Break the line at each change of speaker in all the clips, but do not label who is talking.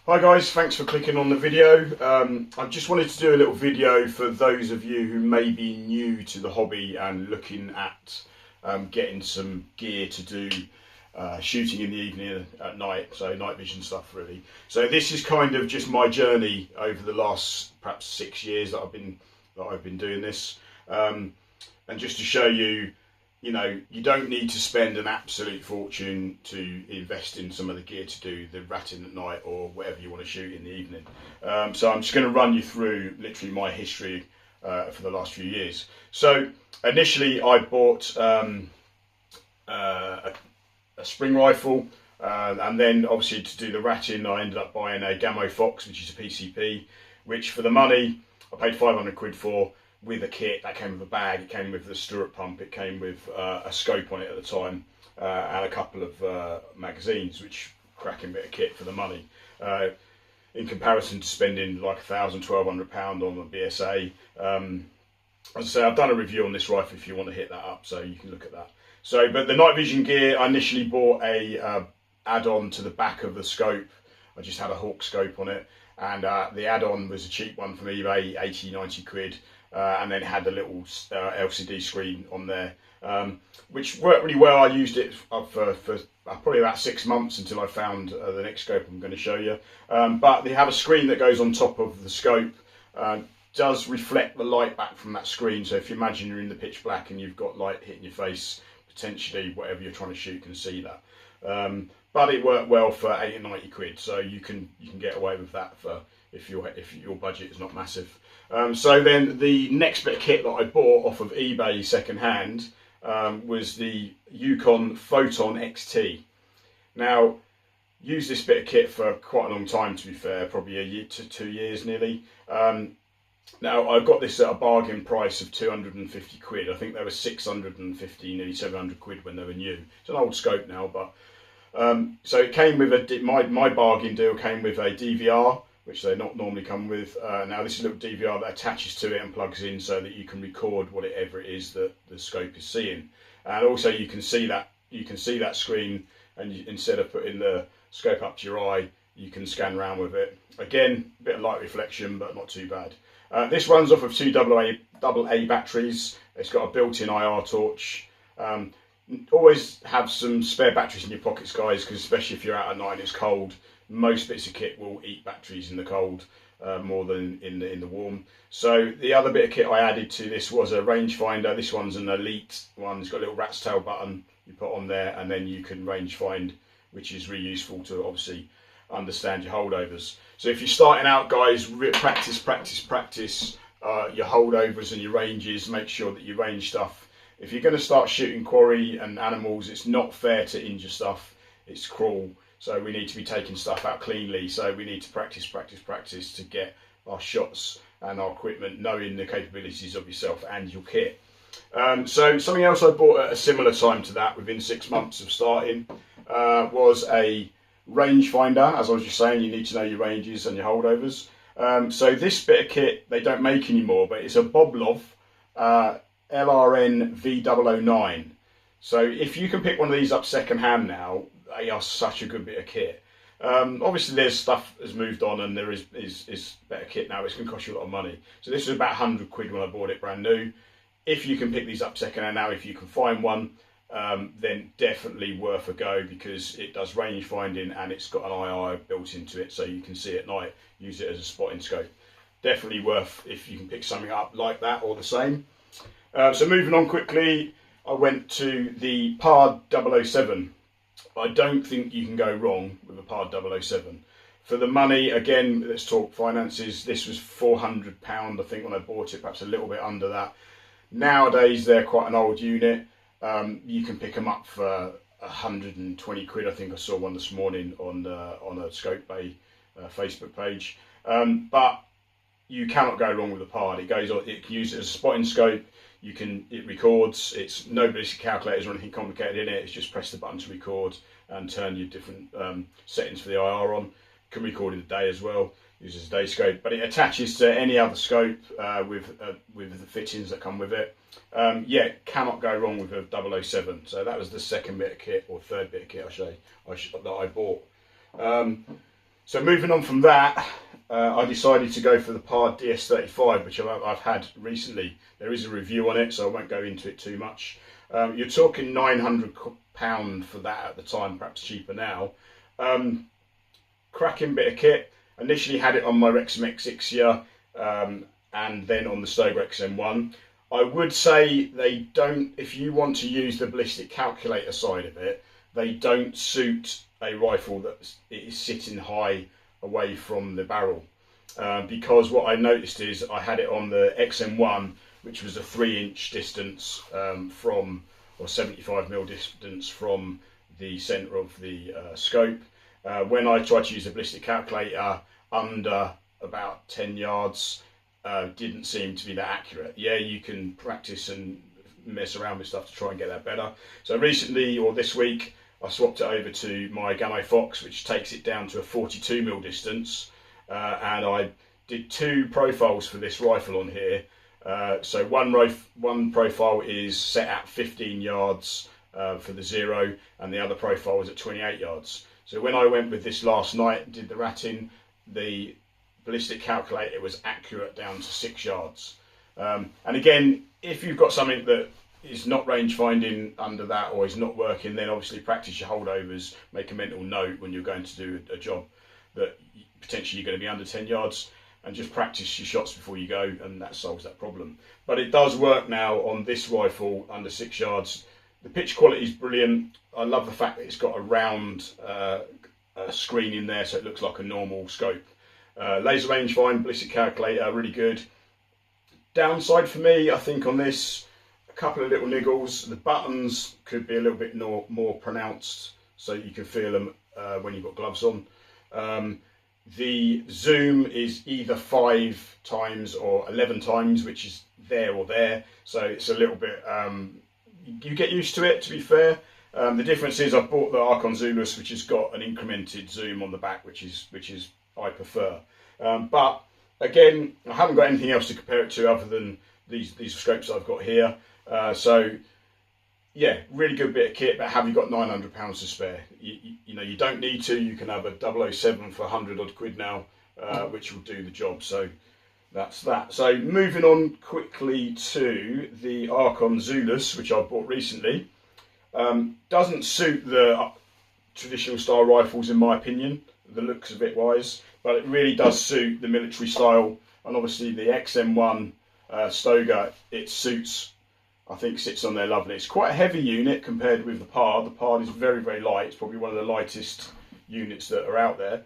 Hi guys, thanks for clicking on the video. I just wanted to do a little video for those of you who may be new to the hobby and looking at getting some gear to do shooting in the evening at night, so night vision stuff really. So this is kind of just my journey over the last perhaps 6 years that I've been doing this, and just to show you, you know, you don't need to spend an absolute fortune to invest in some of the gear to do the ratting at night or whatever you want to shoot in the evening. So I'm just going to run you through literally my history for the last few years. So initially I bought a spring rifle, and then obviously to do the ratting I ended up buying a Gamo Fox, which is a PCP, which for the money I paid 500 quid for, with a kit. That came with a bag, it came with the stirrup pump, it came with a scope on it at the time, and a couple of magazines, which cracking bit of kit for the money. In comparison to spending like £1,000–1,200 on a BSA. As I say, I've done a review on this rifle if you want to hit that up, so you can look at that. So, but the night vision gear, I initially bought a add-on to the back of the scope. I just had a Hawk scope on it, and the add-on was a cheap one from eBay, 80–90 quid. And then it had the little LCD screen on there, which worked really well. I used it for probably about 6 months until I found the next scope I'm going to show you. But they have a screen that goes on top of the scope, does reflect the light back from that screen. So if you imagine you're in the pitch black and you've got light hitting your face, potentially whatever you're trying to shoot can see that. But it worked well for 80–90 quid, so you can get away with that for if your budget is not massive. So then the next bit of kit that I bought off of eBay second hand was the Yukon Photon XT. Now, used this bit of kit for quite a long time, to be fair, probably a year to 2 years nearly. Now I got this at a bargain price of 250 quid. I think they were 650, nearly 700 quid when they were new. It's an old scope now, but so it came with my bargain deal came with a DVR, which they not normally come with. Now this is a little DVR that attaches to it and plugs in so that you can record whatever it is that the scope is seeing, and also you can see that screen, and instead of putting the scope up to your eye, you can scan around with it. Again, a bit of light reflection, but not too bad. This runs off of two AA batteries. It's got a built-in IR torch. Always have some spare batteries in your pockets, guys, because especially if you're out at night and it's cold, most bits of kit will eat batteries in the cold more than in the warm. So the other bit of kit I added to this was a rangefinder. This one's an elite one. It's got a little rat's tail button you put on there, and then you can range find, which is really useful to obviously understand your holdovers. So if you're starting out, guys, practice your holdovers and your ranges. Make sure that you range stuff. If you're going to start shooting quarry and animals, it's not fair to injure stuff. It's cruel. So we need to be taking stuff out cleanly. So we need to practice to get our shots and our equipment, knowing the capabilities of yourself and your kit. So something else I bought at a similar time to that, within 6 months of starting, was a rangefinder. As I was just saying, you need to know your ranges and your holdovers. So this bit of kit they don't make anymore, but it's a Boblov LRN V009. So if you can pick one of these up second hand now, they are such a good bit of kit. Obviously there's stuff has moved on and there is better kit now. It's going to cost you a lot of money. So this was about 100 quid when I bought it brand new. If you can pick these up second hand now, if you can find one, then definitely worth a go, because it does range finding and it's got an IR built into it, so you can see at night, use it as a spotting scope. Definitely worth if you can pick something up like that or the same. So moving on quickly, I went to the PARD 007. I don't think you can go wrong with a PARD 007. For the money, again, let's talk finances. This was £400, I think, when I bought it, perhaps a little bit under that. Nowadays, they're quite an old unit. You can pick them up for 120 quid. I think I saw one this morning on a Scope Bay Facebook page. But you cannot go wrong with the PARD. It goes on. It can use it as a spotting scope. It records. It's no basic calculators or anything complicated in it. It's just press the button to record and turn your different settings for the IR on. Can record in the day as well. Uses a day scope, but it attaches to any other scope with the fittings that come with it. Yeah, cannot go wrong with a 007. So that was the second bit of kit, or third bit of kit that I bought. So moving on from that, I decided to go for the Bay DS35, which I've had recently. There is a review on it, so I won't go into it too much. You're talking £900 for that at the time, perhaps cheaper now. Cracking bit of kit. Initially had it on my Wrexham X6 and then on the Stoker XM1. I would say they don't, if you want to use the ballistic calculator side of it, they don't suit a rifle that is sitting high away from the barrel. Because what I noticed is I had it on the XM1, which was a 3-inch distance from, or 75mm distance from the centre of the scope. When I tried to use a ballistic calculator under about 10 yards, didn't seem to be that accurate. Yeah, you can practice and mess around with stuff to try and get that better. So recently, or this week, I swapped it over to my Gamma Fox, which takes it down to a 42mm distance, and I did 2 profiles for this rifle on here. So one profile is set at 15 yards for the 0, and the other profile was at 28 yards. So when I went with this last night and did the ratting, the ballistic calculator was accurate down to 6 yards. And again, if you've got something that is not range finding under that or is not working, then obviously practice your holdovers, make a mental note when you're going to do a job that potentially you're going to be under 10 yards, and just practice your shots before you go, and that solves that problem. But it does work now on this rifle under 6 yards. The pitch quality is brilliant. I love the fact that it's got a round screen in there, so it looks like a normal scope. Laser range find, ballistic calculator, really good. Downside for me, I think on this, a couple of little niggles. The buttons could be a little bit more pronounced, so you can feel them when you've got gloves on. The zoom is either 5 times or 11 times, which is there or there, so it's a little bit, you get used to it, to be fair. The difference is I've bought the Archon Zulu, which has got an incremented zoom on the back, which is I prefer. But again, I haven't got anything else to compare it to other than these scopes I've got here. So yeah, really good bit of kit, but have you got £900 to spare? You know, you don't need to. You can have a 007 for 100 odd quid now, which will do the job. So that's that. So moving on quickly to the Archon Zulu, which I bought recently. Doesn't suit the traditional style rifles in my opinion, the looks of it wise, but it really does suit the military style, and obviously the XM1 Stoker, it suits, I think sits on there lovely. It's quite a heavy unit compared with the PAR. The PAR is very, very light. It's probably one of the lightest units that are out there.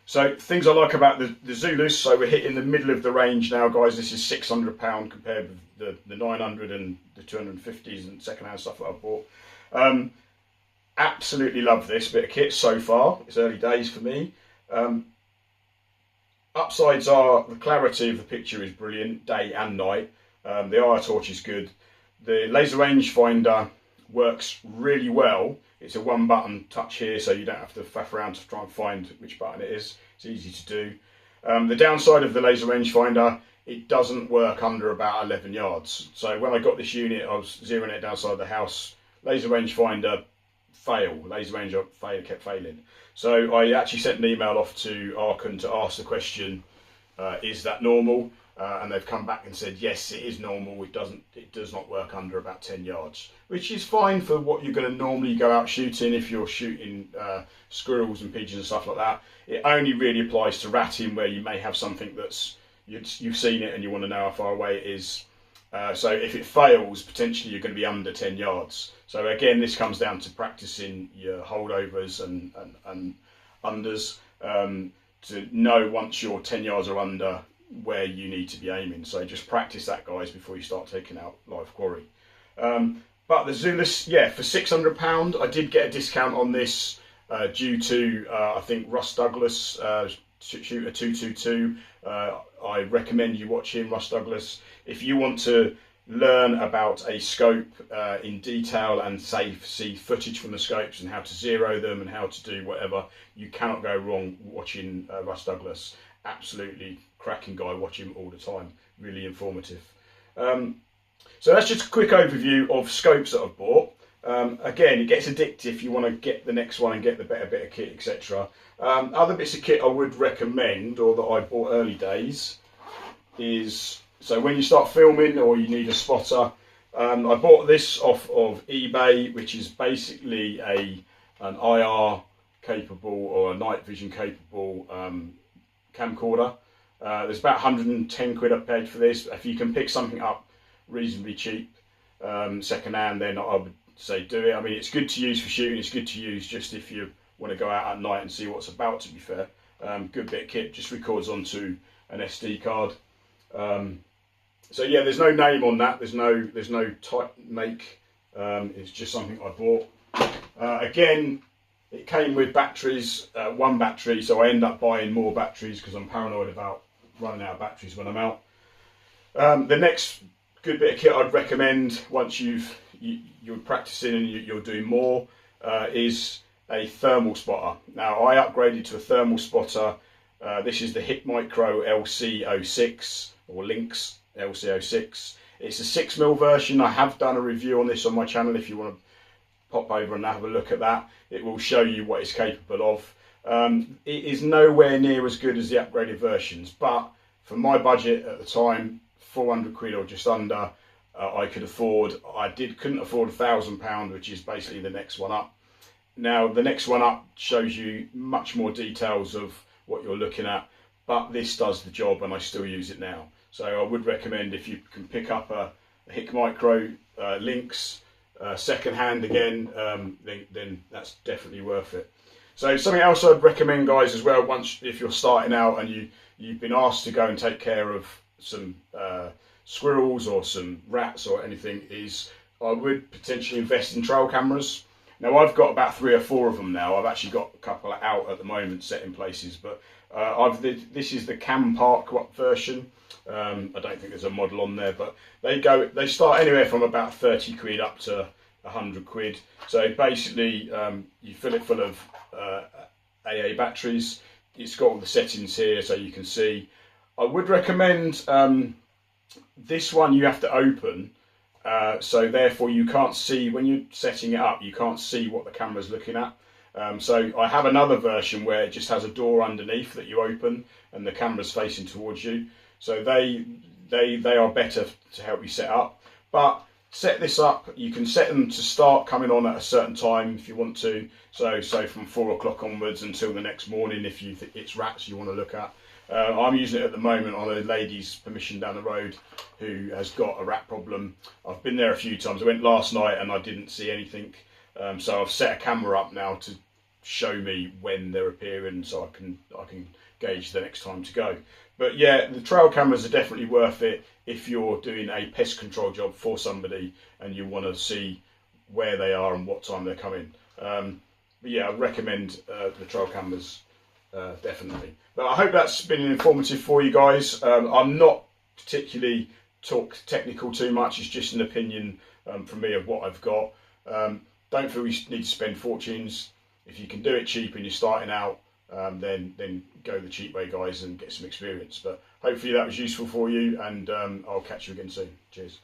So things I like about the Zulus, so we're hitting the middle of the range now, guys. This is £600 compared with the 900 and the 250s and second-hand stuff that I've bought. Absolutely love this bit of kit so far. It's early days for me. Upsides are the clarity of the picture is brilliant, day and night. The IR torch is good. The laser rangefinder works really well. It's a 1-button touch here, so you don't have to faff around to try and find which button it is. It's easy to do. The downside of the laser rangefinder, it doesn't work under about 11 yards. So when I got this unit, I was zeroing it outside the house. Laser rangefinder kept failing. So I actually sent an email off to Archon to ask the question, is that normal? And they've come back and said, yes, it is normal. It does not work under about 10 yards, which is fine for what you're going to normally go out shooting if you're shooting squirrels and pigeons and stuff like that. It only really applies to ratting where you may have something that's, you've seen it and you want to know how far away it is. So if it fails, potentially you're going to be under 10 yards. So again, this comes down to practicing your holdovers and unders to know once you're 10 yards or under where you need to be aiming. So just practice that, guys, before you start taking out live quarry. But the Zulus, yeah, for £600, I did get a discount on this due to I think Russ Douglas, shooter 222. I recommend you watch him, Russ Douglas, if you want to learn about a scope in detail and see footage from the scopes and how to zero them and how to do whatever. You cannot go wrong watching Russ Douglas. Absolutely cracking guy, watch him all the time, really informative. So that's just a quick overview of scopes that I've bought. Again, it gets addictive if you want to get the next one and get the better bit of kit, etc. Other bits of kit I would recommend, or that I bought early days, is, so when you start filming or you need a spotter, I bought this off of eBay, which is basically an IR capable or a night vision capable camcorder. There's about 110 quid I paid for this. If you can pick something up reasonably cheap, second hand, then I would say do it. I mean, it's good to use for shooting, it's good to use just if you want to go out at night and see what's about, to be fair. Good bit of kit, just records onto an SD card. So yeah, there's no name on that, there's no type make, it's just something I bought. Again, it came with batteries, one battery, so I end up buying more batteries because I'm paranoid about running out of batteries when I'm out. The next good bit of kit I'd recommend once you're practicing and you're doing more is a thermal spotter. Now, I upgraded to a thermal spotter. This is the Hit Micro LC06 or Lynx LC06. It's a 6mm version. I have done a review on this on my channel. If you want to pop over and have a look at that, it will show you what it's capable of. It is nowhere near as good as the upgraded versions, but for my budget at the time, 400 quid or just under, I could afford. Couldn't afford £1,000, which is basically the next one up. Now, the next one up shows you much more details of what you're looking at, but this does the job and I still use it now. So I would recommend, if you can pick up a Hit Micro Lynx second hand again, then that's definitely worth it. So something else I'd recommend, guys, as well, if you're starting out and you've been asked to go and take care of some squirrels or some rats or anything, is I would potentially invest in trail cameras. Now, I've got about 3 or 4 of them now. I've actually got a couple out at the moment set in places, but this is the Cam Park version. I don't think there's a model on there, but they start anywhere from about 30 quid up to 100 quid. So basically, you fill it full of AA batteries. It's got all the settings here so you can see. I would recommend this one you have to open, so therefore you can't see, when you're setting it up, you can't see what the camera's looking at. So I have another version where it just has a door underneath that you open and the camera's facing towards you. So they are better to help you set up. But set this up, you can set them to start coming on at a certain time if you want to. So from 4 o'clock onwards until the next morning if you think it's rats you want to look at. I'm using it at the moment on a lady's permission down the road who has got a rat problem. I've been there a few times. I went last night and I didn't see anything. So I've set a camera up now to show me when they're appearing, so I can gauge the next time to go. But yeah, the trail cameras are definitely worth it if you're doing a pest control job for somebody and you want to see where they are and what time they're coming. But yeah, I recommend the trail cameras definitely. But I hope that's been informative for you guys. I'm not particularly technical too much. It's just an opinion from me of what I've got. Don't feel you need to spend fortunes. If you can do it cheap and you're starting out, then go the cheap way, guys, and get some experience. But hopefully that was useful for you, and I'll catch you again soon. Cheers.